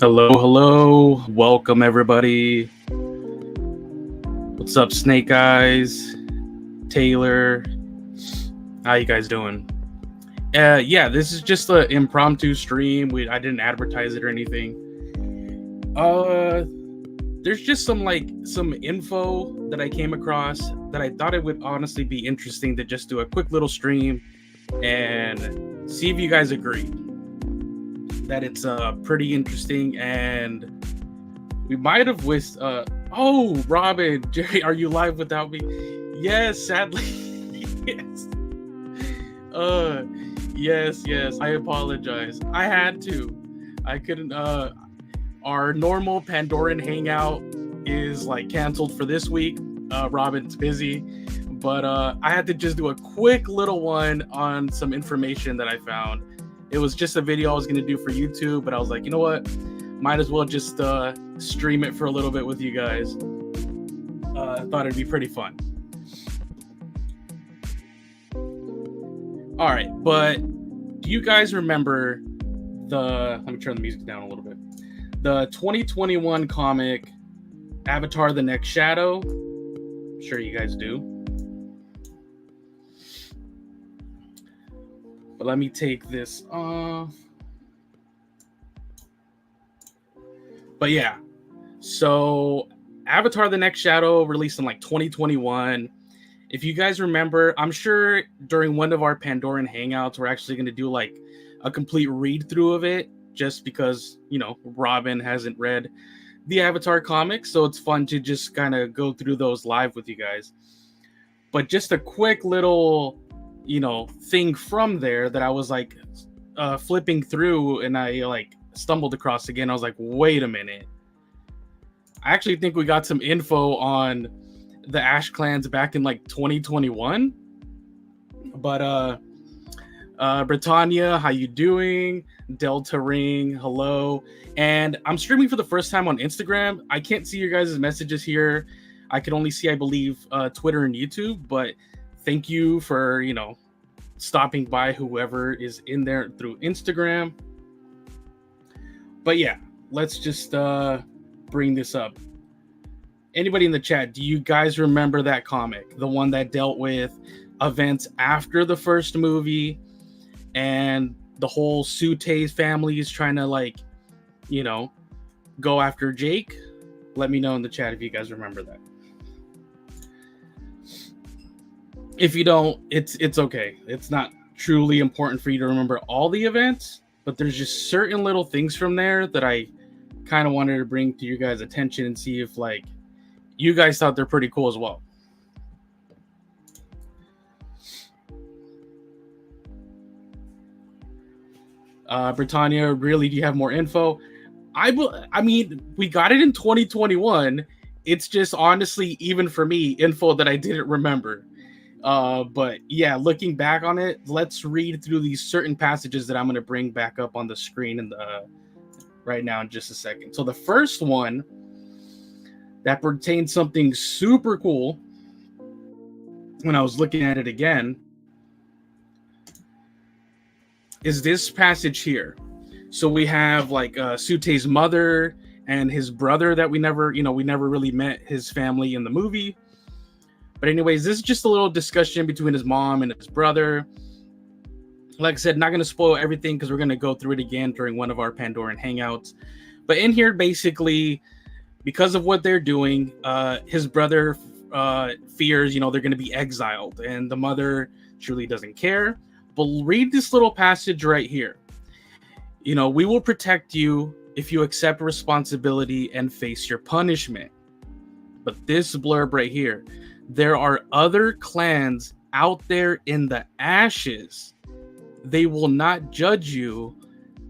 Hello, hello. Welcome, everybody. What's up, Snake Eyes? Taylor? How you guys doing? Yeah, this is just an impromptu stream. I didn't advertise it or anything. There's just some info that I came across that I thought it would honestly be interesting to just do a quick little stream and see if you guys agree that it's pretty interesting. And we might have wished oh, Robin, Jerry, are you live without me? Yes, sadly. Yes. Yes, I apologize. I had to. I couldn't our normal Pandoran hangout is canceled for this week. Robin's busy, but I had to just do a quick little one on some information that I found. It was just a video I was going to do for YouTube, but I was like, you know what? Might as well just stream it for a little bit with you guys. I thought it'd be pretty fun. All right, but do you guys remember let me turn the music down a little bit. The 2021 comic, Avatar: The Next Shadow? I'm sure you guys do. But let me take this off. But yeah, so Avatar: The Next Shadow released in 2021. If you guys remember, I'm sure during one of our Pandoran hangouts, we're actually going to do a complete read through of it, just because, Robin hasn't read the Avatar comics. So it's fun to just kind of go through those live with you guys. But just a quick little thing from there that I was flipping through, and I stumbled across again. I was like, wait a minute. I actually think we got some info on the Ash clans back in 2021. But Britannia, how you doing? Delta Ring, hello. And I'm streaming for the first time on Instagram. I can't see your guys' messages here. I can only see, I believe, Twitter and YouTube, but thank you for, stopping by, whoever is in there through Instagram. But yeah, let's just bring this up. Anybody in the chat, do you guys remember that comic? The one that dealt with events after the first movie and the whole Sute family is trying to go after Jake? Let me know in the chat if you guys remember that. If you don't, it's okay. It's not truly important for you to remember all the events, but there's just certain little things from there that I kind of wanted to bring to your guys' attention and see if you guys thought they're pretty cool as well. Britannia, really, do you have more info? I mean, we got it in 2021. It's just honestly, even for me, info that I didn't remember. But yeah, looking back on it, let's read through these certain passages that I'm going to bring back up on the screen right now in just a second. So the first one that pertains something super cool when I was looking at it again is this passage here. So we have Sute's mother and his brother that we never really met his family in the movie. But anyways, this is just a little discussion between his mom and his brother. Like I said, not going to spoil everything because we're going to go through it again during one of our Pandoran hangouts. But in here, basically, because of what they're doing, his brother fears, they're going to be exiled. And the mother truly doesn't care. But read this little passage right here. We will protect you if you accept responsibility and face your punishment. But this blurb right here. There are other clans out there in the ashes. They will not judge you.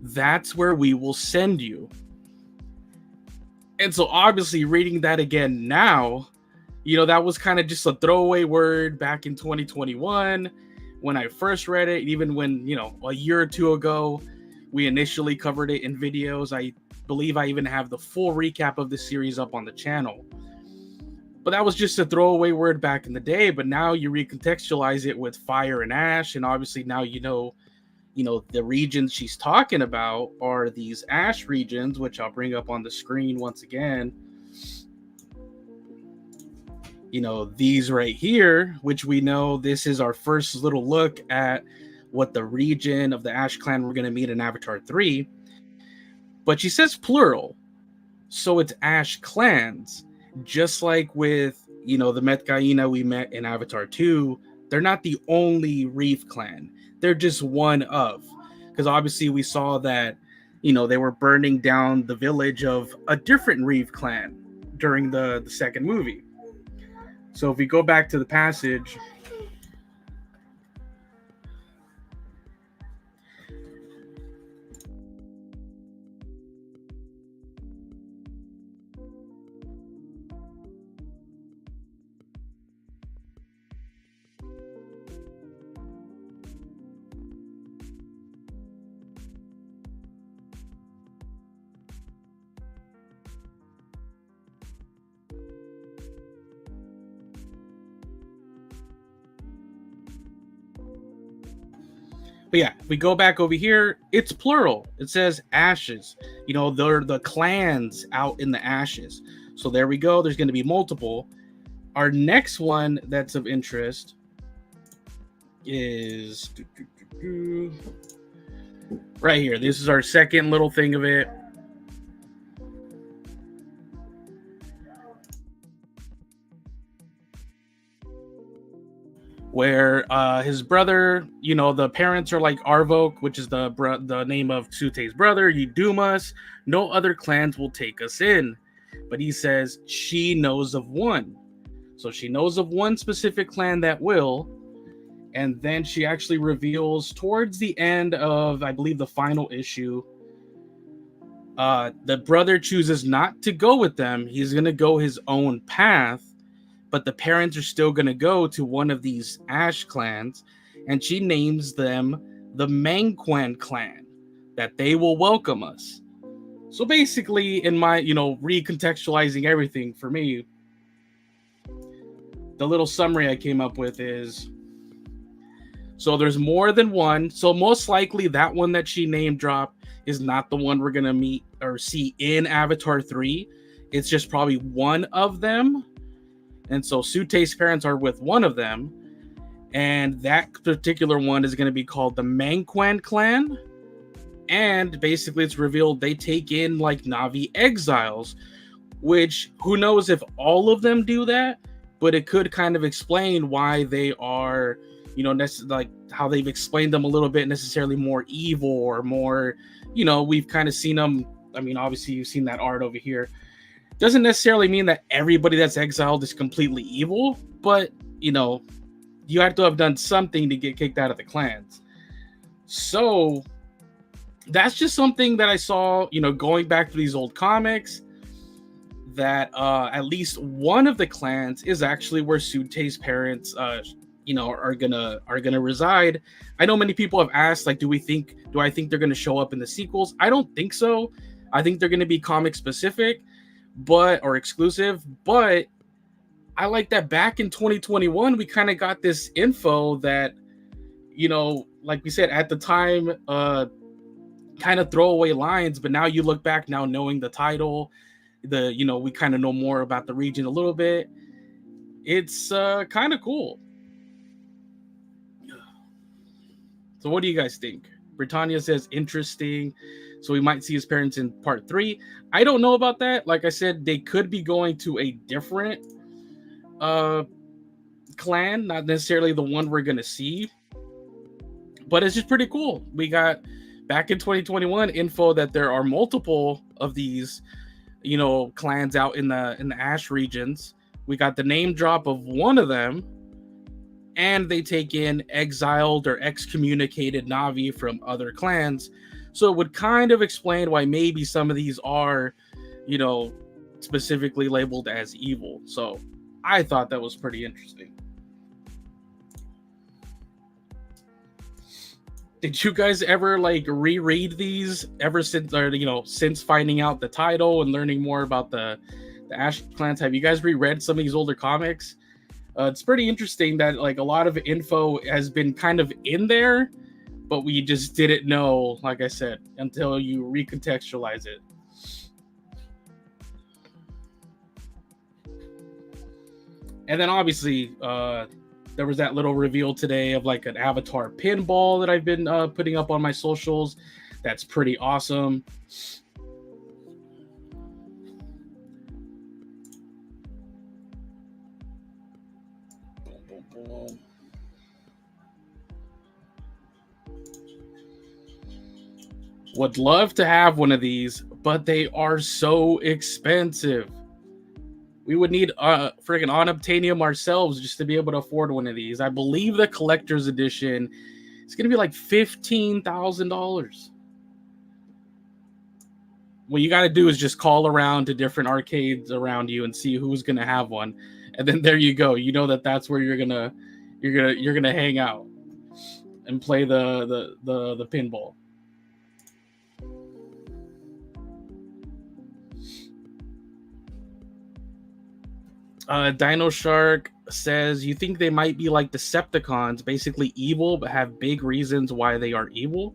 That's where we will send you. And so obviously reading that again now, that was kind of just a throwaway word back in 2021 when I first read it. Even when, a year or two ago, we initially covered it in videos. I believe I even have the full recap of the series up on the channel. But that was just a throwaway word back in the day. But now you recontextualize it with fire and ash. And obviously now the regions she's talking about are these ash regions, which I'll bring up on the screen once again. These right here, which we know this is our first little look at what the region of the Ash Clan we're going to meet in Avatar 3. But she says plural, so it's Ash clans. Just like with, the Metkayina we met in Avatar 2, they're not the only Reef clan. They're just one of. Because obviously we saw that, they were burning down the village of a different Reef clan during the second movie. So if we go back to the passage, but yeah, if we go back over here, it's plural. It says ashes. They're the clans out in the ashes. So there we go. There's going to be multiple. Our next one that's of interest is right here. This is our second little thing of it. Where his brother, the parents are like Arvok, which is the name of Sute's brother. You doom us. No other clans will take us in. But he says she knows of one. So she knows of one specific clan that will. And then she actually reveals towards the end of, I believe, the final issue, the brother chooses not to go with them. He's going to go his own path. But the parents are still going to go to one of these Ash clans, and she names them the Mangquan clan, that they will welcome us. So basically, in my, recontextualizing everything for me, the little summary I came up with is, so there's more than one. So most likely that one that she name dropped is not the one we're going to meet or see in Avatar 3. It's just probably one of them. And so Sute's parents are with one of them. And that particular one is going to be called the Mangquan clan. And basically it's revealed they take in like Na'vi exiles, which who knows if all of them do that, but it could kind of explain why they are, like how they've explained them a little bit necessarily more evil or more, we've kind of seen them. I mean, obviously you've seen that art over here. Doesn't necessarily mean that everybody that's exiled is completely evil, but, you have to have done something to get kicked out of the clans. So that's just something that I saw, going back to these old comics, that at least one of the clans is actually where Sute's parents, are gonna reside. I know many people have asked, like, do I think they're gonna show up in the sequels? I don't think so. I think they're gonna be comic specific, or exclusive. But I like that back in 2021 we kind of got this info that, like we said at the time, kind of throwaway lines, but now you look back now knowing the title, we kind of know more about the region a little bit. It's kind of cool. So what do you guys think? Britannia says interesting. So we might see his parents in part 3. I don't know about that. Like I said, they could be going to a different clan, not necessarily the one we're going to see. But it's just pretty cool. We got back in 2021 info that there are multiple of these, clans out in the Ash regions. We got the name drop of one of them, and they take in exiled or excommunicated Na'vi from other clans. So it would kind of explain why maybe some of these are, specifically labeled as evil. So I thought that was pretty interesting. Did you guys ever reread these ever since, or since finding out the title and learning more about the Ash clans? Have you guys reread some of these older comics? It's pretty interesting that a lot of info has been kind of in there, but we just didn't know, like I said, until you recontextualize it. And then obviously, there was that little reveal today of like an avatar pinball that I've been putting up on my socials. That's pretty awesome. Would love to have one of these, but they are so expensive. We would need friggin' unobtainium ourselves just to be able to afford one of these. I believe the collector's edition is going to be like $15,000. What you got to do is just call around to different arcades around you and see who's going to have one, and then there you go. You know that's where you're gonna hang out and play the pinball. Dino Shark says, you think they might be like Decepticons, basically evil, but have big reasons why they are evil?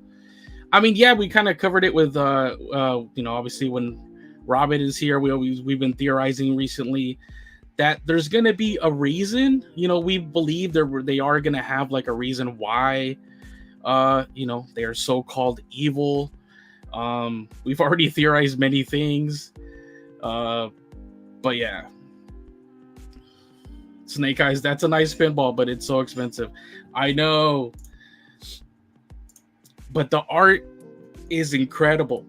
I mean, yeah, we kind of covered it with, obviously when Robin is here, we've been theorizing recently that there's going to be a reason. We believe they are going to have like a reason why, they are so-called evil. We've already theorized many things. But yeah. Snake Eyes, that's a nice pinball, but it's so expensive. I know. But the art is incredible.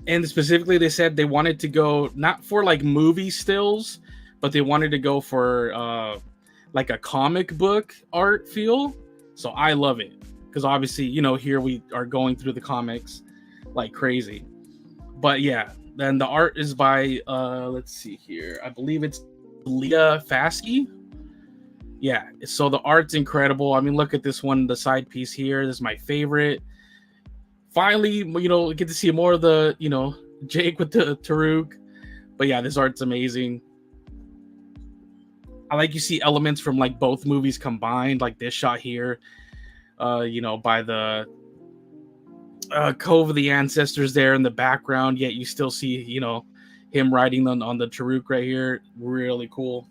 And specifically, they said they wanted to go not for like movie stills, but they wanted to go for like a comic book art feel. So I love it. Because obviously, here we are going through the comics like crazy. But yeah, then the art is by, let's see here. I believe it's Leah Fasky. Yeah, so the art's incredible. I mean, look at this one, the side piece here. This is my favorite. Finally, get to see more of the, Jake with the Taruk. But yeah, this art's amazing. I like you see elements from like both movies combined, like this shot here, by the Cove of the Ancestors there in the background. Yet you still see, him riding on the Taruk right here. Really cool.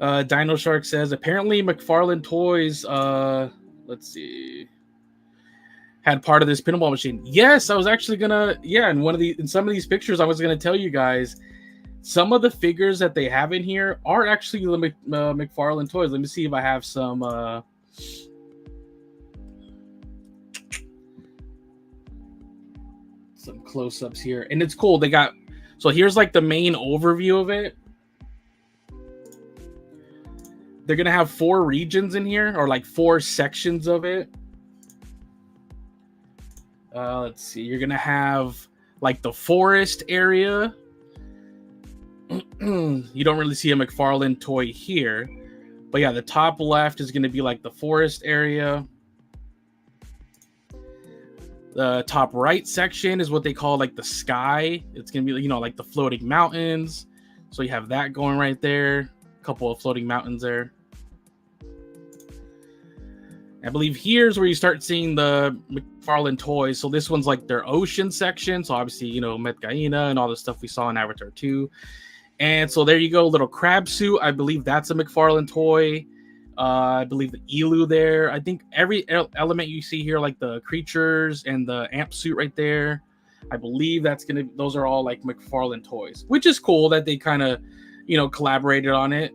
Dino Shark says, apparently McFarlane Toys, let's see, had part of this pinball machine. Yes, I was actually gonna, in some of these pictures, I was gonna tell you guys, some of the figures that they have in here are actually the McFarlane Toys. Let me see if I have some close-ups here. And it's cool. So here's like the main overview of it. They're going to have 4 regions in here, or like 4 sections of it. Let's see. You're going to have like the forest area. You don't really see a McFarlane toy here. But yeah, the top left is going to be like the forest area. The top right section is what they call like the sky. It's going to be, like the floating mountains. So you have that going right there. A couple of floating mountains there. I believe here's where you start seeing the McFarlane toys. So this one's like their ocean section. So obviously, Metkayina and all the stuff we saw in Avatar 2. And so there you go, little crab suit. I believe that's a McFarlane toy. I believe the elu there. I think every element you see here, like the creatures and the amp suit right there, I believe those are all like McFarlane toys, which is cool that they kind of, collaborated on it.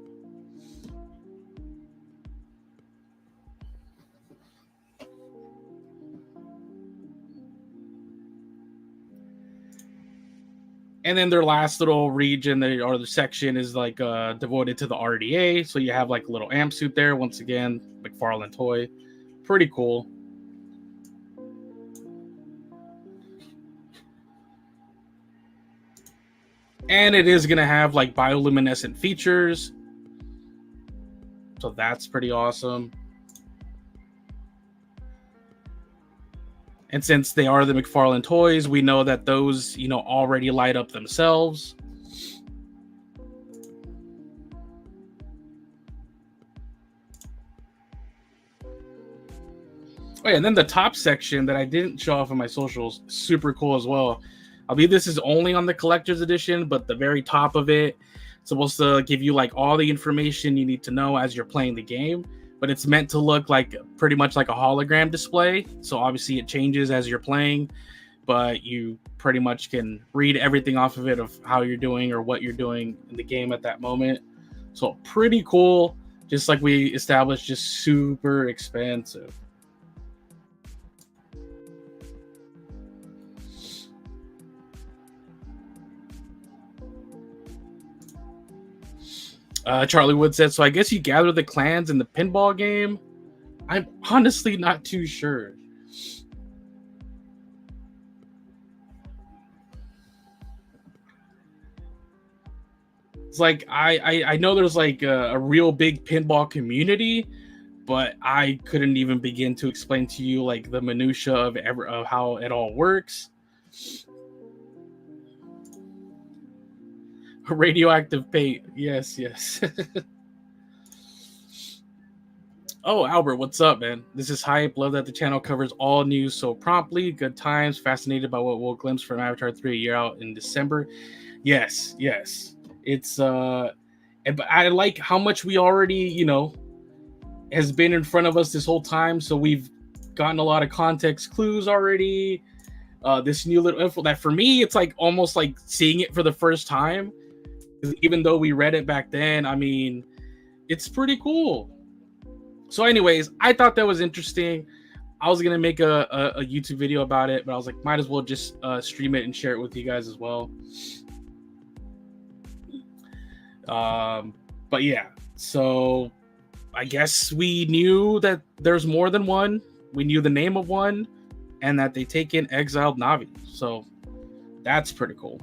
And then their last little region or the section is like devoted to the RDA. So you have like a little amp suit there. Once again, McFarlane toy. Pretty cool. And it is going to have like bioluminescent features. So that's pretty awesome. And since they are the McFarlane toys, we know that those, already light up themselves. Oh yeah, and then the top section that I didn't show off on my socials, super cool as well. I believe this is only on the collector's edition, but the very top of it, it's supposed to give you like all the information you need to know as you're playing the game. But it's meant to look like pretty much like a hologram display. So obviously it changes as you're playing, but you pretty much can read everything off of it of how you're doing or what you're doing in the game at that moment. So pretty cool. Just like we established, just super expensive. Charlie Wood said, so I guess you gather the clans in the pinball game? I'm honestly not too sure. It's like I know there's like a real big pinball community, but I couldn't even begin to explain to you like the minutia of how it all works. Radioactive paint, yes. Oh, Albert, what's up, man? This is Hype. Love that the channel covers all news so promptly. Good times. Fascinated by what we'll glimpse from Avatar 3 a year out in December. Yes. It's but I like how much we already, has been in front of us this whole time. So we've gotten a lot of context clues already. This new little info that for me, it's like almost like seeing it for the first time. Even though we read it back then, I mean, it's pretty cool. So anyways, I thought that was interesting. I was gonna make a YouTube video about it, but I was like, might as well just stream it and share it with you guys as well. But yeah, so I guess we knew that there's more than one. We knew the name of one, and that they take in exiled Na'vi. So that's pretty cool.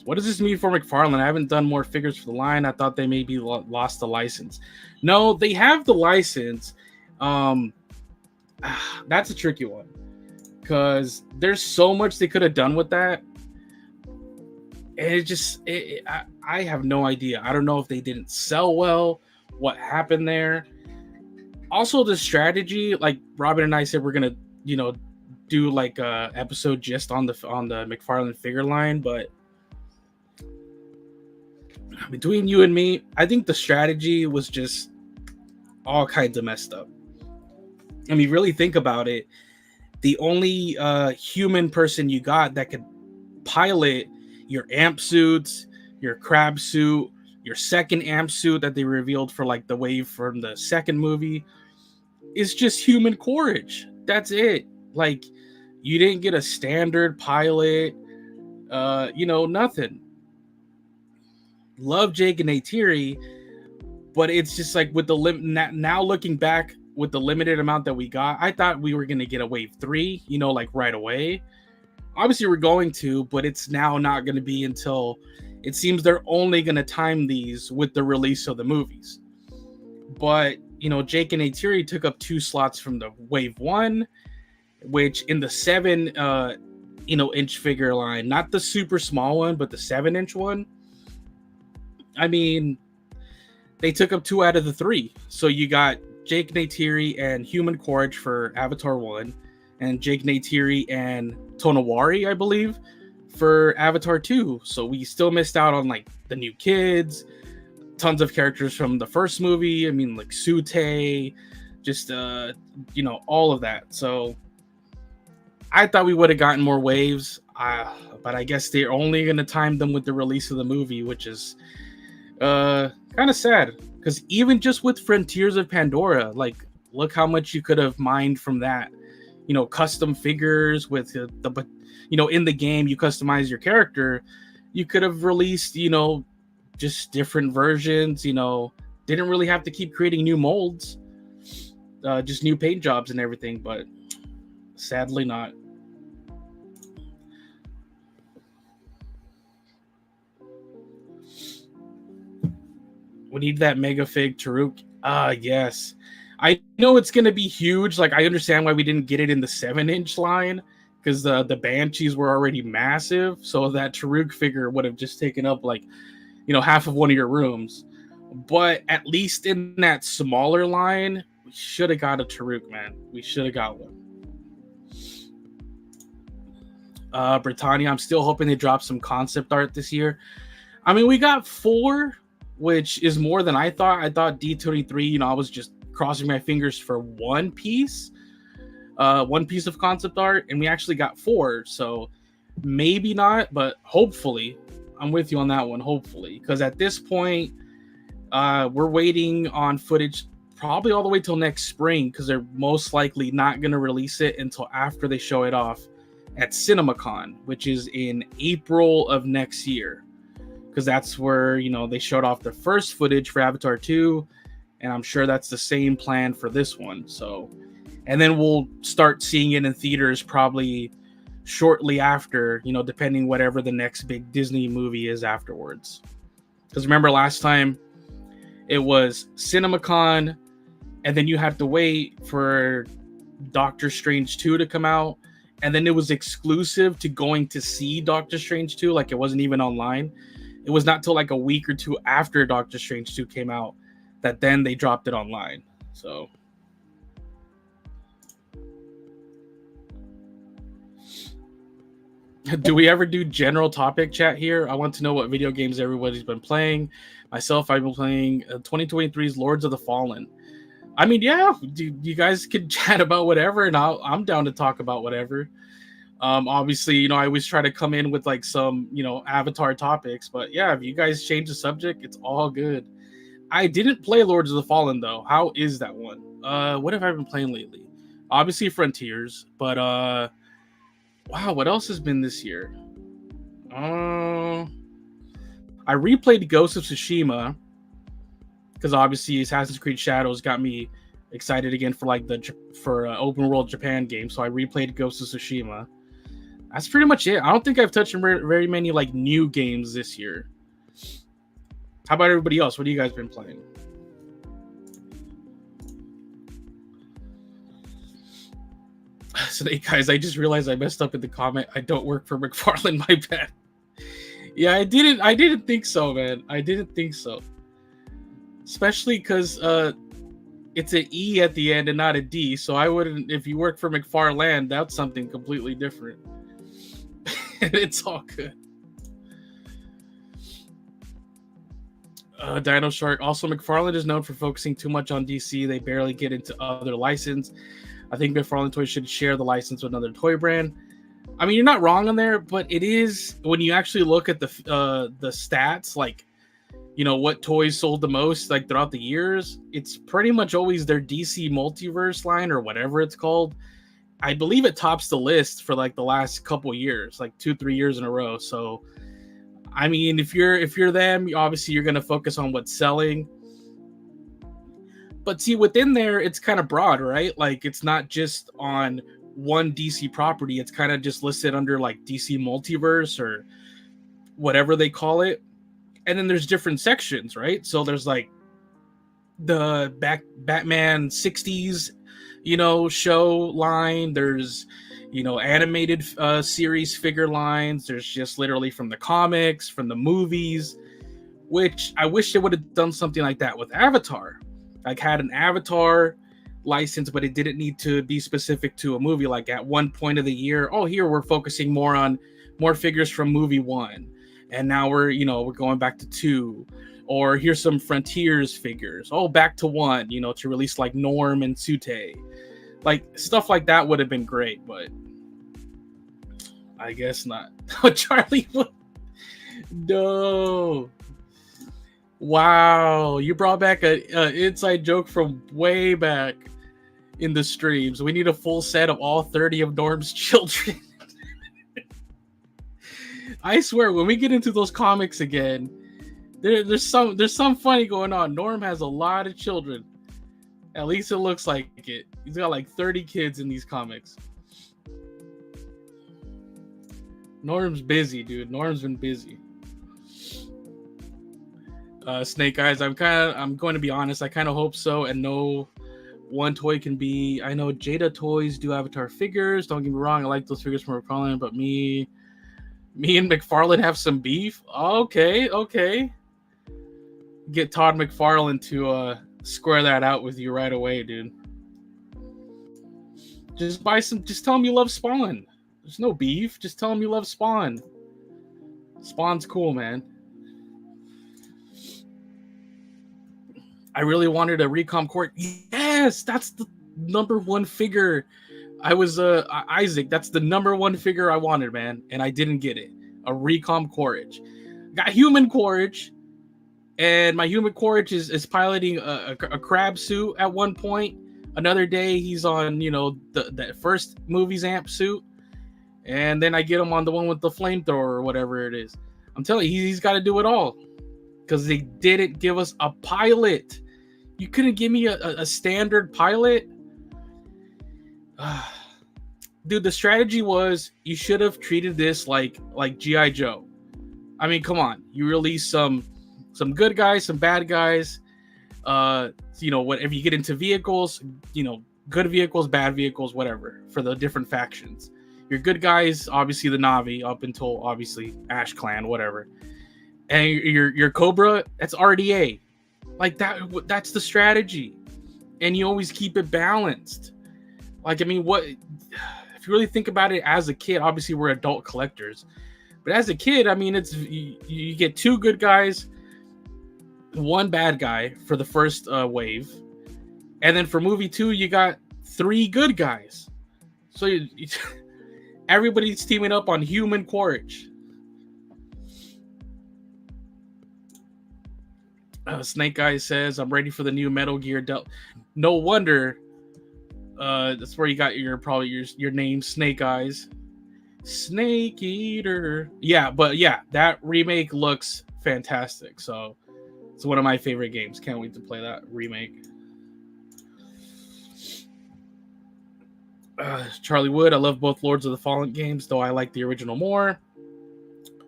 What does this mean for McFarlane? I haven't done more figures for the line. I thought they maybe lost the license. No, they have the license. That's a tricky one because there's so much they could have done with that. And I have no idea. I don't know if they didn't sell well, what happened there. Also, the strategy, like Robin and I said, we're gonna, do like a episode just on the McFarlane figure line, but between you and me, I think the strategy was just all kinds of messed up. I mean, really think about it. The only human person you got that could pilot your amp suits, your crab suit, your second amp suit that they revealed for like the wave from the second movie is just human Quaritch. That's it. Like, you didn't get a standard pilot, nothing. Love Jake and Neytiri, but it's just like with the now looking back with the limited amount that we got, I thought we were gonna get a wave 3, like right away. Obviously we're going to, but it's now not going to be until it seems they're only going to time these with the release of the movies. But Jake and Neytiri took up 2 slots from the wave 1, which in the 7 inch figure line, not the super small one, but the 7-inch one. I mean, they took up 2 out of the 3. So you got Jake Neytiri and Human Quaritch for Avatar 1, and Jake Neytiri and Tonowari, I believe, for Avatar 2. So we still missed out on like the new kids, tons of characters from the first movie. I mean, like Sute, just all of that. So I thought we would have gotten more waves, but I guess they're only going to time them with the release of the movie, which is kind of sad. Because even just with Frontiers of Pandora, like, look how much you could have mined from that. Custom figures with the in the game, you customize your character. You could have released, just different versions, didn't really have to keep creating new molds, just new paint jobs and everything, but sadly not. We need that mega fig Taruk. Yes. I know it's going to be huge. Like, I understand why we didn't get it in the 7-inch line, because the Banshees were already massive. So that Taruk figure would have just taken up, like, half of one of your rooms. But at least in that smaller line, we should have got a Taruk, man. We should have got one. Britannia, I'm still hoping they drop some concept art this year. I mean, we got 4, which is more than I thought. I thought D23, I was just crossing my fingers for one piece of concept art, and we actually got 4. So maybe not, but hopefully. I'm with you on that one, hopefully. Because at this point, we're waiting on footage probably all the way till next spring, because they're most likely not going to release it until after they show it off at CinemaCon, which is in April of next year. Because that's where, they showed off the first footage for Avatar 2, and I'm sure that's the same plan for this one. So, and then we'll start seeing it in theaters probably shortly after, depending whatever the next big Disney movie is afterwards. Because remember last time, it was CinemaCon, and then you had to wait for Doctor Strange 2 to come out, and then it was exclusive to going to see Doctor Strange 2, like it wasn't even online. It was not till like a week or two after Doctor Strange 2 came out that then they dropped it online. So do we ever do general topic chat here? I want to know what video games everybody's been playing. Myself, I've been playing 2023's Lords of the Fallen. I mean, yeah, you guys can chat about whatever, and I'm down to talk about whatever. Obviously, I always try to come in with like some, Avatar topics, but yeah, if you guys change the subject, it's all good. I didn't play Lords of the Fallen though. How is that one? What have I been playing lately? Obviously Frontiers, but wow, what else has been this year? I replayed Ghost of Tsushima because obviously Assassin's Creed Shadows got me excited again for like for open world Japan game, so I replayed Ghost of Tsushima. That's pretty much it. I don't think I've touched very many like new games this year. How about everybody else? What have you guys been playing? So, hey guys, I just realized I messed up in the comment. I don't work for McFarlane. My bad. Yeah, I didn't think so, man. I didn't think so. Especially because it's an E at the end and not a D. So I wouldn't. If you work for McFarlane, that's something completely different. It's all good. Dino Shark. Also, McFarlane is known for focusing too much on DC. They barely get into other license. I think McFarlane Toys should share the license with another toy brand. I mean, you're not wrong on there, but it is when you actually look at the stats, like what toys sold the most, like throughout the years. It's pretty much always their DC Multiverse line or whatever it's called. I believe it tops the list for like the last couple years, like 2-3 years in a row. So, I mean, if you're them, obviously you're gonna focus on what's selling. But see, within there, it's kind of broad, right? Like, it's not just on one DC property. It's kind of just listed under like DC Multiverse or whatever they call it. And then there's different sections, right? So there's like the Batman 60s, show line. There's, animated series figure lines. There's just literally from the comics, from the movies, which I wish they would have done something like that with Avatar. Like had an Avatar license, but it didn't need to be specific to a movie. Like at one point of the year, here we're focusing more on more figures from movie 1. And now we're going back to 2. Or here's some Frontiers figures. Back to 1, to release like Norm and Sute. Like stuff like that would have been great, but I guess not. Charlie, no. Wow, you brought back a inside joke from way back in the streams. We need a full set of all 30 of Norm's children. I swear, when we get into those comics again, there's some funny going on. Norm has a lot of children. At least it looks like it. He's got like 30 kids in these comics. Norm's busy, dude. Norm's been busy. Snake Eyes, I'm going to be honest, I kind of hope so, and no one toy can be. I know Jada Toys do Avatar figures, don't get me wrong, I like those figures from McFarlane, but me and McFarlane have some beef. Okay. get Todd McFarlane to square that out with you right away, dude. Just buy some. Just tell him you love Spawn. There's no beef. Just tell him you love Spawn. Spawn's cool, man. I really wanted a Recom Court. Yes, that's the number one figure. I was Isaac. That's the number one figure I wanted, man, and I didn't get it. A Recom Quaritch. Got human Quaritch, and my human Quaritch is piloting a crab suit at one point. Another day he's on, the first movie's amp suit, and then I get him on the one with the flamethrower or whatever it is. I'm telling you, he's got to do it all because they didn't give us a pilot. You couldn't give me a standard pilot. Dude, the strategy was you should have treated this like G.I. Joe. I mean, come on. You release some good guys, some bad guys. Whatever you get into vehicles, good vehicles, bad vehicles, whatever, for the different factions. Your good guys, obviously the Na'vi, up until obviously Ash Clan, whatever. And your Cobra, that's RDA. Like that's the strategy. And you always keep it balanced. Like, I mean, if you really think about it as a kid, obviously we're adult collectors. But as a kid, I mean, it's you get two good guys, one bad guy for the first wave. And then for movie 2, you got 3 good guys. So everybody's teaming up on human Quaritch. Snake Guy says, I'm ready for the new Metal Gear No wonder. That's where you got your name, Snake Eyes. Snake Eater. Yeah, but yeah, that remake looks fantastic. So it's one of my favorite games. Can't wait to play that remake. Charlie Wood, I love both Lords of the Fallen games, though I like the original more,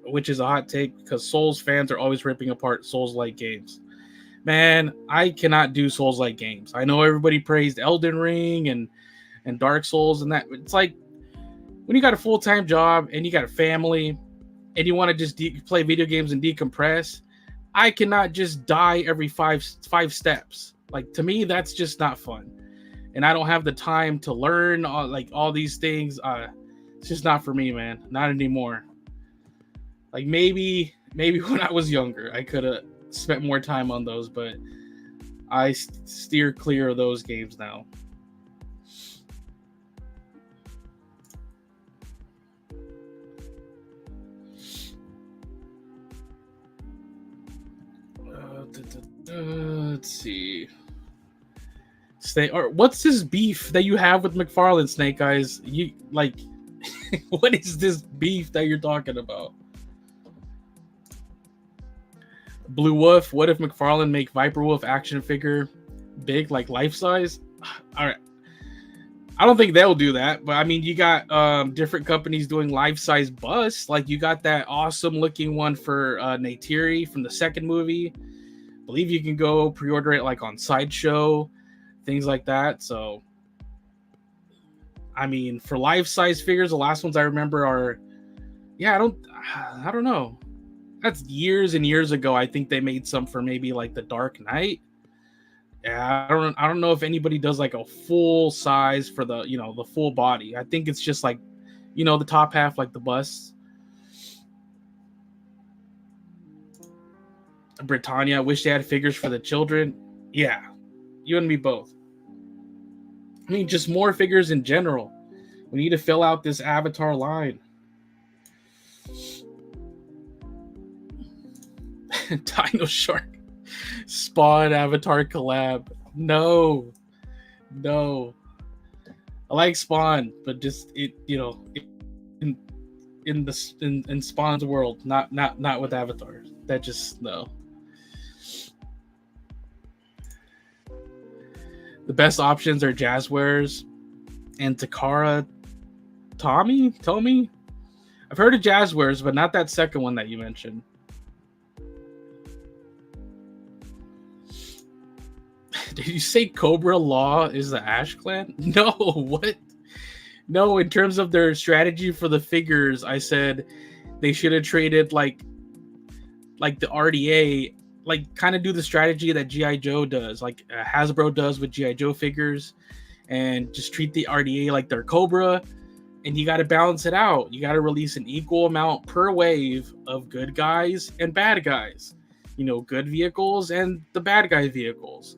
which is a hot take because Souls fans are always ripping apart Souls-like games. Man, I cannot do Souls-like games. I know everybody praised Elden Ring and Dark Souls and that. It's like when you got a full-time job and you got a family and you want to just play video games and decompress, I cannot just die every five steps. Like, to me, that's just not fun. And I don't have the time to learn all these things. It's just not for me, man. Not anymore. Like, maybe when I was younger, I could have spent more time on those, but I steer clear of those games now. Let's see. What's this beef that you have with McFarlane, Snake Eyes? You like, what is this beef that you're talking about? Blue Wolf, what if McFarlane make Viper Wolf action figure big, like life size? All right. I don't think they'll do that, but I mean, you got different companies doing life size busts. Like, you got that awesome looking one for Neytiri from the second movie. I believe you can go pre-order it like on Sideshow, things like that. So, I mean, for life size figures, the last ones I remember are, I don't know. That's years and years ago. I think they made some for maybe like the Dark Knight. Yeah, I don't know if anybody does like a full size for the, the full body. I think it's just like, the top half, like the bust. Britannia, wish they had figures for the children. Yeah, you and me both. I mean, just more figures in general. We need to fill out this Avatar line. Dino Shark Spawn Avatar collab. No. I like Spawn, but just in Spawn's world, not with Avatar. That just no. The best options are Jazzwares and Takara Tomy. I've heard of Jazzwares, but not that second one that you mentioned. Did you say Cobra Law is the Ash Clan? No, what? No, in terms of their strategy for the figures, I said they should have traded like the RDA, like kind of do the strategy that GI Joe does, like Hasbro does with GI Joe figures, and just treat the RDA like they're Cobra. And you got to balance it out. You got to release an equal amount per wave of good guys and bad guys. You know, good vehicles and the bad guy vehicles.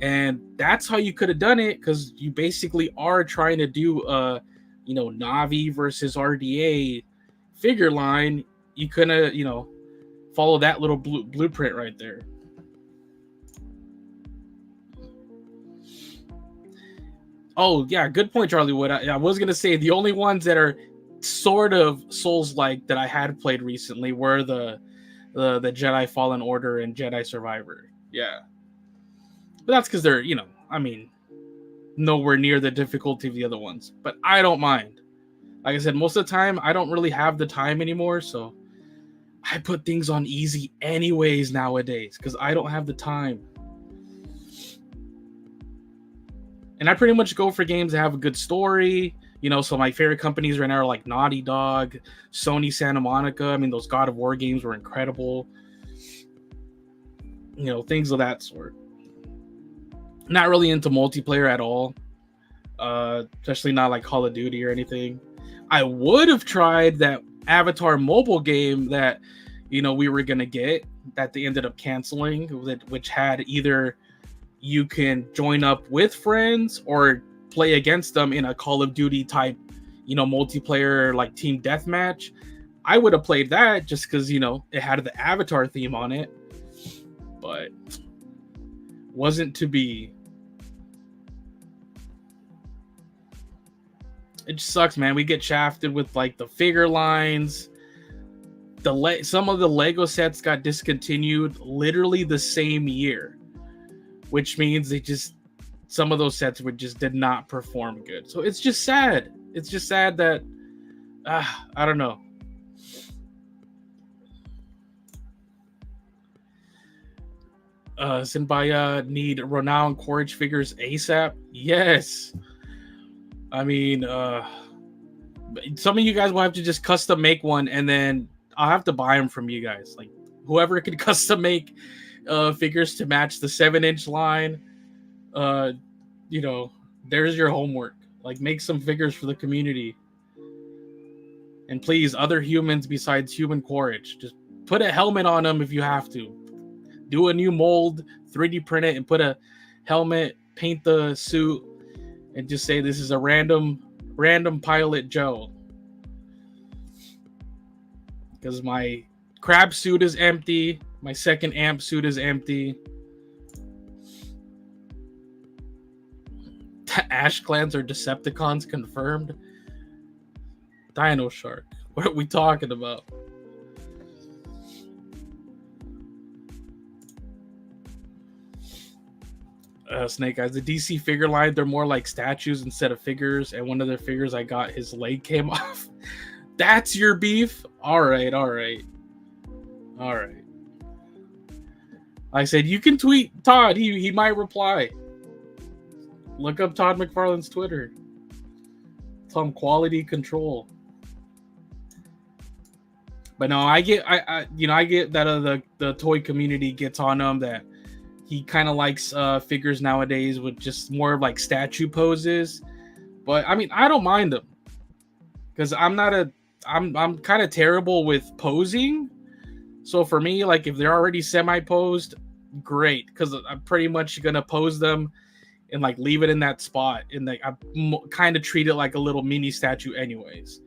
And that's how you could have done it, because you basically are trying to do a, you know, Navi versus RDA figure line. You couldn't, you know, follow that little blueprint right there. Oh, yeah, good point, Charlie Wood. I was going to say the only ones that are sort of Souls-like that I had played recently were the Jedi Fallen Order and Jedi Survivor. Yeah. But that's because they're, you know, I mean, nowhere near the difficulty of the other ones. But I don't mind. Like I said, most of the time, I don't really have the time anymore, so I put things on easy anyways nowadays because I don't have the time. And I pretty much go for games that have a good story. You know, so my favorite companies right now are like Naughty Dog, Sony Santa Monica. I mean, those God of War games were incredible. You know, things of that sort. Not really into multiplayer at all. Especially not like Call of Duty or anything. I would have tried that Avatar mobile game that, you know, we were going to get that they ended up canceling, which had either you can join up with friends or play against them in a Call of Duty type, you know, multiplayer like team deathmatch. I would have played that just because, you know, it had the Avatar theme on it, but wasn't to be. It just sucks, man. We get shafted with like the figure lines. Some of the Lego sets got discontinued literally the same year, which means some of those sets did not perform good. So it's just sad. It's just sad that I don't know. Sinbaya need Ronal and Quaritch figures ASAP. Yes. I mean, some of you guys will have to just custom make one, and then I'll have to buy them from you guys. Like, whoever can custom make figures to match the 7-inch line, you know, there's your homework. Like, make some figures for the community. And please, other humans besides human Quaritch, just put a helmet on them if you have to. Do a new mold, 3D print it, and put a helmet, paint the suit, and just say this is a random pilot Joe. Because my crab suit is empty. My second amp suit is empty. Ash clans are Decepticons confirmed. Dino Shark. What are we talking about? Snake Eyes. The DC figure line, they're more like statues instead of figures. And one of their figures I got, his leg came off. That's your beef? All right. I said, you can tweet Todd. He might reply. Look up Todd McFarlane's Twitter. Some quality control. But no, I get that the toy community gets on him that he kind of likes figures nowadays with just more of like statue poses. But I mean, I don't mind them because I'm kind of terrible with posing. So for me, like if they're already semi-posed, great, because I'm pretty much gonna pose them and like leave it in that spot, and like I kind of treat it like a little mini statue anyways.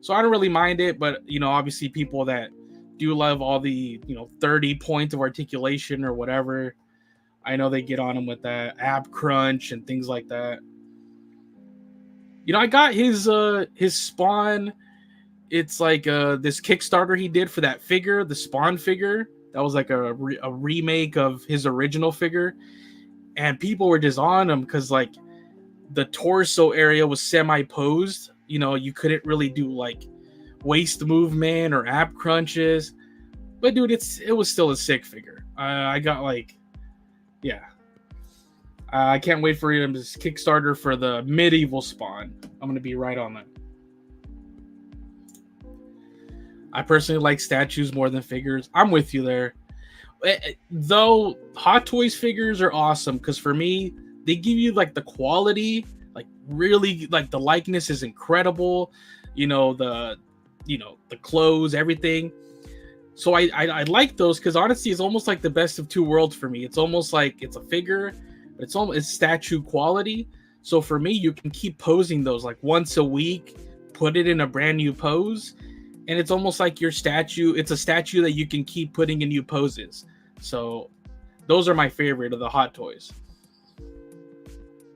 So I don't really mind it, but you know, obviously people that do love all the, you know, 30 points of articulation or whatever, I know they get on him with that ab crunch and things like that. You know, I got his Spawn. It's like this Kickstarter he did for that figure, the Spawn figure. That was like a remake of his original figure. And people were just on him because like the torso area was semi-posed. You know, you couldn't really do like waist movement or ab crunches. But dude, it was still a sick figure. I got like, yeah. I can't wait for him to Kickstarter for the medieval Spawn. I'm going to be right on that. I personally like statues more than figures. I'm with you there. Though Hot Toys figures are awesome because for me, they give you like the quality, like really like the likeness is incredible. You know the clothes, everything. So I like those because honestly, it's almost like the best of two worlds for me. It's almost like it's a figure, but it's statue quality. So for me, you can keep posing those like once a week, put it in a brand new pose, and it's almost like your statue. It's a statue that you can keep putting in new poses. So those are my favorite of the Hot Toys.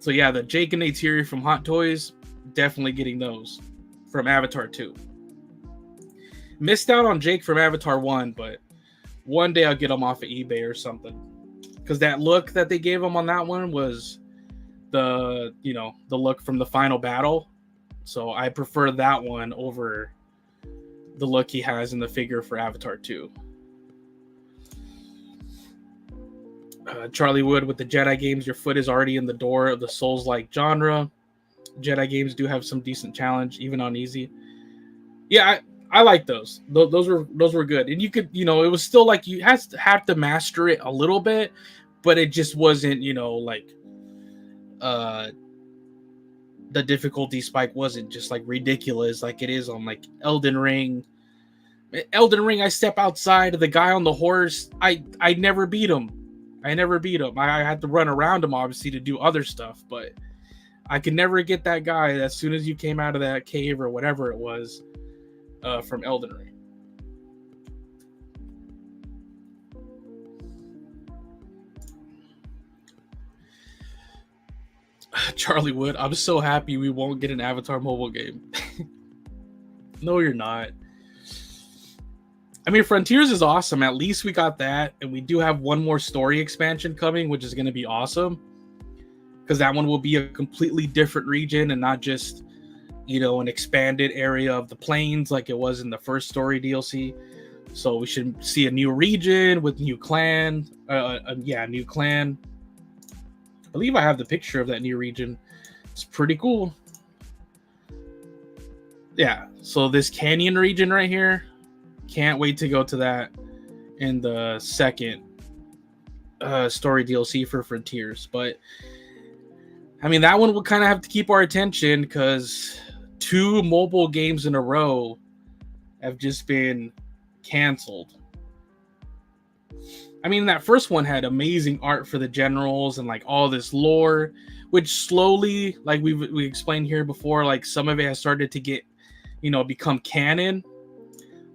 So yeah, the Jake and Neytiri from Hot Toys, definitely getting those from Avatar 2. Missed out on Jake from Avatar 1, but one day I'll get them off of eBay or something. Because that look that they gave him on that one was the look from the final battle. So I prefer that one over the look he has in the figure for Avatar 2. Charlie Wood with the Jedi games, your foot is already in the door of the Souls-like genre. Jedi games do have some decent challenge, even on easy. Yeah, I like those. Those were good, and you could, it was still like you have to master it a little bit, but it just wasn't, like, the difficulty spike wasn't just like ridiculous like it is on like Elden Ring. I step outside of the guy on the horse. I never beat him. I had to run around him obviously to do other stuff, but I could never get that guy as soon as you came out of that cave or whatever it was from Elden Ring. Charlie Wood, I'm so happy we won't get an Avatar mobile game. No, you're not. I mean, Frontiers is awesome. At least we got that, and we do have one more story expansion coming, which is going to be awesome. Because that one will be a completely different region and not just, an expanded area of the plains like it was in the first story DLC. So we should see a new region with new clan. New clan. I believe I have the picture of that new region. It's pretty cool. Yeah, so this canyon region right here, can't wait to go to that in the second story DLC for Frontiers. But I mean, that one will kind of have to keep our attention because 2 mobile games in a row have just been canceled. I mean, that first one had amazing art for the generals and like all this lore, which slowly, like we explained here before, like some of it has started to get, become canon.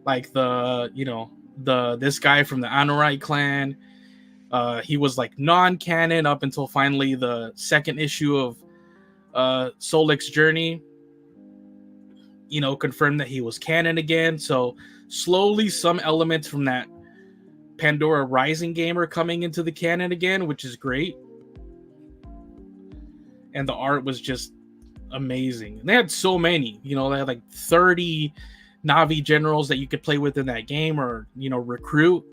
Like this guy from the Anurai clan, he was like non-canon up until finally the second issue of Solik's journey, confirmed that he was canon again. So slowly some elements from that Pandora Rising game are coming into the canon again, which is great. And the art was just amazing. And they had so many, they had like 30 Na'vi generals that you could play with in that game or, recruit,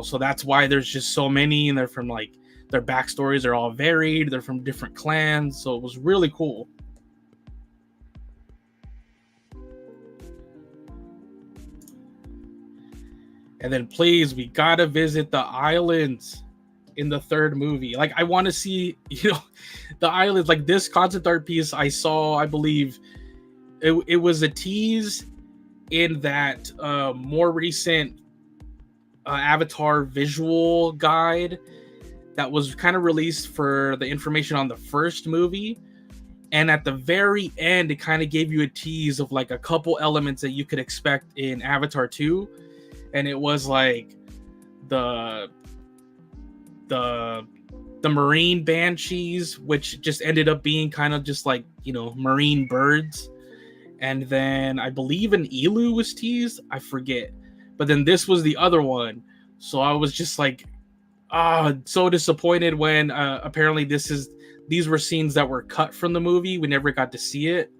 so that's why there's just so many, and they're from like their backstories are all varied. They're from different clans. So it was really cool. And then please, we gotta visit the islands in the third movie. Like I want to see, the islands. Like this concept art piece I saw, I believe it was a tease in that more recent Avatar visual guide that was kind of released for the information on the first movie. And at the very end, it kind of gave you a tease of like a couple elements that you could expect in Avatar 2. And it was like the marine banshees, which just ended up being kind of just like, marine birds. And then I believe an elu was teased. I forget. But then this was the other one. So I was just like, so disappointed when apparently these were scenes that were cut from the movie. We never got to see it.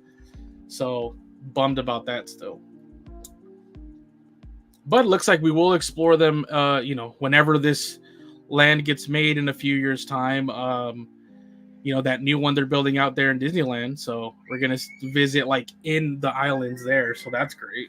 So bummed about that still. But it looks like we will explore them, whenever this land gets made in a few years' time. That new one they're building out there in Disneyland. So we're going to visit like in the islands there. So that's great.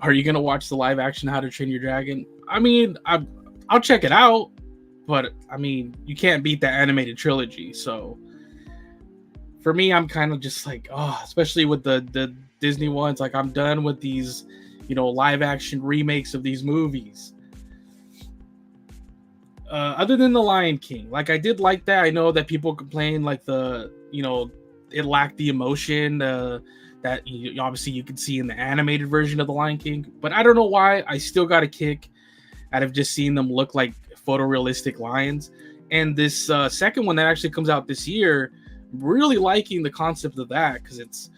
Are you gonna watch the live action How to Train Your Dragon? I mean, I'll check it out, but I mean, you can't beat the animated trilogy. So for me, I'm kind of just like, oh, especially with the Disney ones, like I'm done with these, live action remakes of these movies. Other than The Lion King, like I did like that. I know that people complain like it lacked the emotion that obviously you can see in the animated version of The Lion King, but I don't know why I still got a kick out of just seeing them look like photorealistic lions. And this second one that actually comes out this year, really liking the concept of that, because it's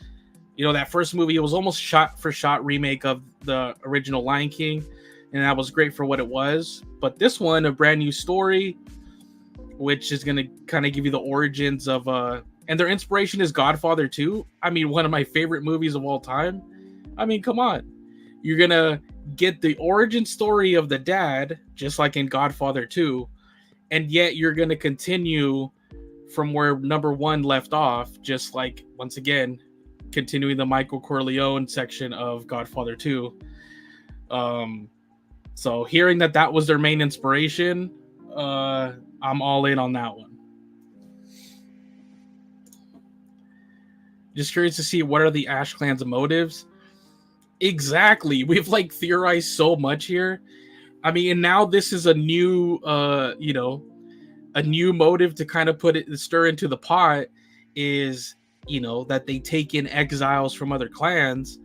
that first movie, it was almost shot for shot remake of the original Lion King, and that was great for what it was. But this one, a brand new story, which is going to kind of give you the origins of and their inspiration is Godfather 2. I mean, one of my favorite movies of all time. I mean, come on. You're going to get the origin story of the dad, just like in Godfather 2, and yet you're going to continue from where number one left off, just like, once again, continuing the Michael Corleone section of Godfather 2. So hearing that was their main inspiration, I'm all in on that one. Just curious to see what are the Ash Clan's motives. Exactly. We've like theorized so much here. I mean, and now this is a new, a new motive to kind of stir into the pot is, that they take in exiles from other clans.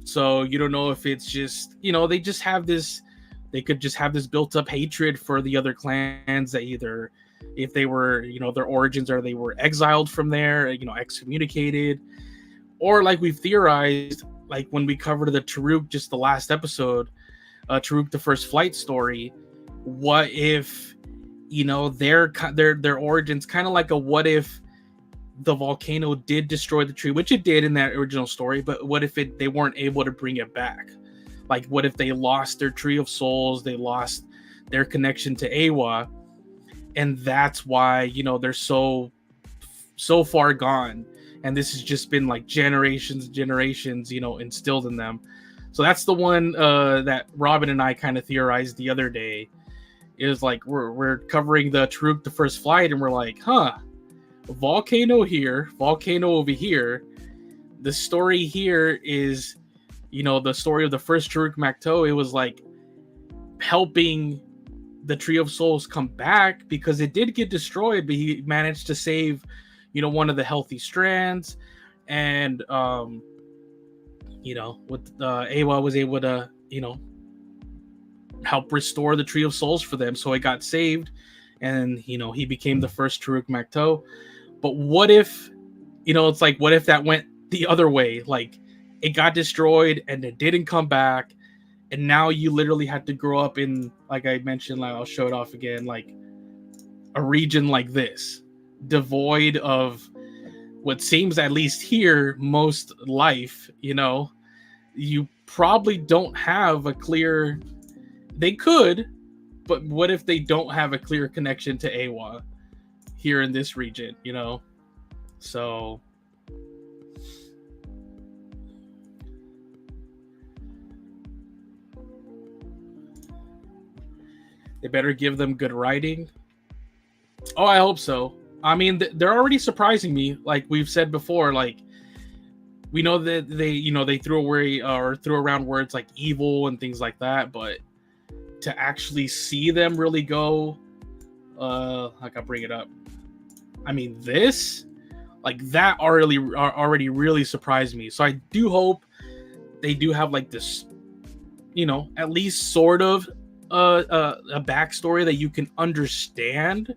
So you don't know if it's just, they just have this, they could just have this built up hatred for the other clans that either, if they were, their origins are they were exiled from there, excommunicated, or like we've theorized, like when we covered the Taruk, just the last episode, Taruk the First Flight story. What if, their origins kind of like a what if the volcano did destroy the tree, which it did in that original story, but what if they weren't able to bring it back? Like, what if they lost their Tree of Souls, they lost their connection to Eywa, and that's why, they're so far gone, and this has just been like generations instilled in them. So that's the one that Robin and I kind of theorized the other day. It was like we're covering the Taruk the First Flight, and we're like, volcano here, volcano over here. The story here is, the story of the first Taruk Makto. It was like helping the Tree of Souls come back because it did get destroyed, but he managed to save, one of the healthy strands, and with Eywa was able to, help restore the Tree of Souls for them, so it got saved, and he became the first Taruk Makto. But what if, it's like, what if that went the other way? Like, it got destroyed and it didn't come back, and now you literally had to grow up in, like I mentioned, like I'll show it off again, like a region like this, devoid of what seems, at least here, most life. You probably don't have a clear. They could, but what if they don't have a clear connection to Eywa here in this region? So. They better give them good writing. Oh, I hope so. I mean, they're already surprising me. Like we've said before, like we know that they threw away or threw around words like evil and things like that, but to actually see them really go, like I'll bring it up. I mean, this, like that already really surprised me. So I do hope they do have like this, at least sort of a backstory that you can understand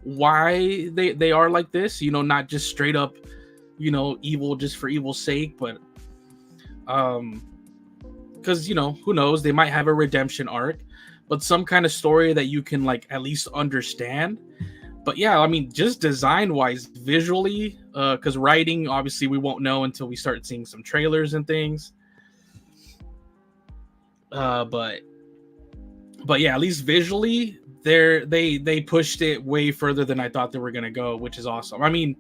why they are like this, not just straight up, evil just for evil's sake, but because who knows, they might have a redemption arc, but some kind of story that you can like at least understand. But yeah, I mean, just design wise, visually, because writing, obviously we won't know until we start seeing some trailers and things, but yeah, at least visually, they pushed it way further than I thought they were gonna go, which is awesome. I mean,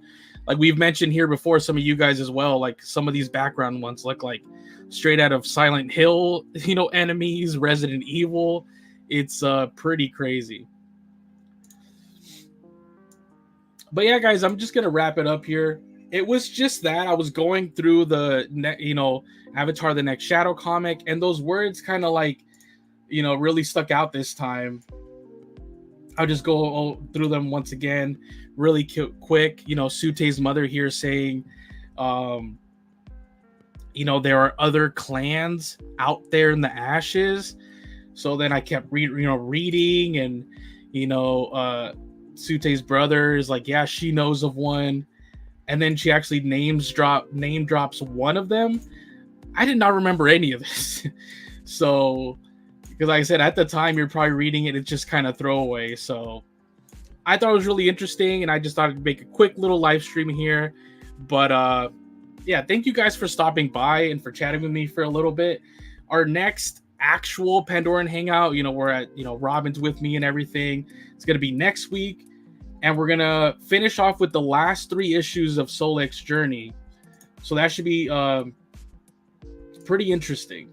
like we've mentioned here before, some of you guys as well, like some of these background ones look like straight out of Silent Hill, enemies, Resident Evil. It's pretty crazy. But yeah, guys, I'm just gonna wrap it up here. It was just that I was going through the Avatar: The Next Shadow comic, and those words kind of like really stuck out this time. I'll just go through them once again, really quick. Sute's mother here saying, there are other clans out there in the ashes. So then I kept reading, and Sute's brother is like, yeah, she knows of one, and then she actually name drops one of them. I did not remember any of this, so. Because like I said, at the time, you're probably reading it, it's just kind of throwaway. So I thought it was really interesting, and I just thought I'd make a quick little live stream here. But yeah, thank you guys for stopping by and for chatting with me for a little bit. Our next actual Pandoran hangout, we're at, Robin's with me and everything. It's going to be next week. And we're going to finish off with the last 3 issues of Solec's Journey. So that should be pretty interesting.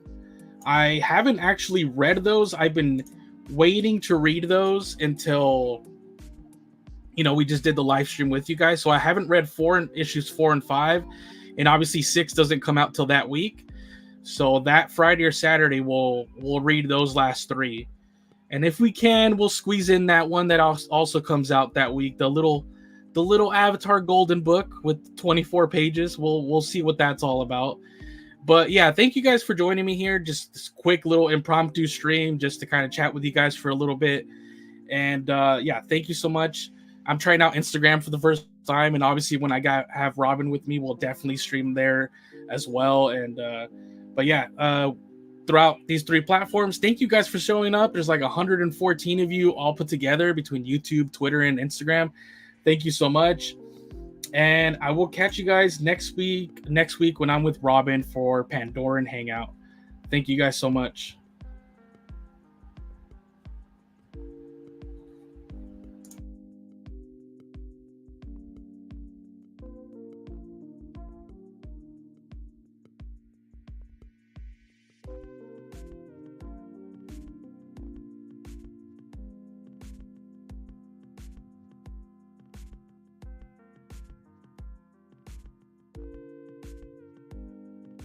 I haven't actually read those. I've been waiting to read those until, we just did the live stream with you guys. So I haven't read issues 4 and 5. And obviously 6 doesn't come out till that week. So that Friday or Saturday, we'll read those last 3. And if we can, we'll squeeze in that one that also comes out that week. The little Avatar Golden Book with 24 pages. We'll see what that's all about. But yeah, thank you guys for joining me here. Just this quick little impromptu stream just to kind of chat with you guys for a little bit. And yeah, thank you so much. I'm trying out Instagram for the first time. And obviously when I have Robin with me, we'll definitely stream there as well. And but yeah, throughout these 3 platforms, thank you guys for showing up. There's like 114 of you all put together between YouTube, Twitter, and Instagram. Thank you so much. And I will catch you guys next week when I'm with Robin for Pandoran Hangout. Thank you guys so much.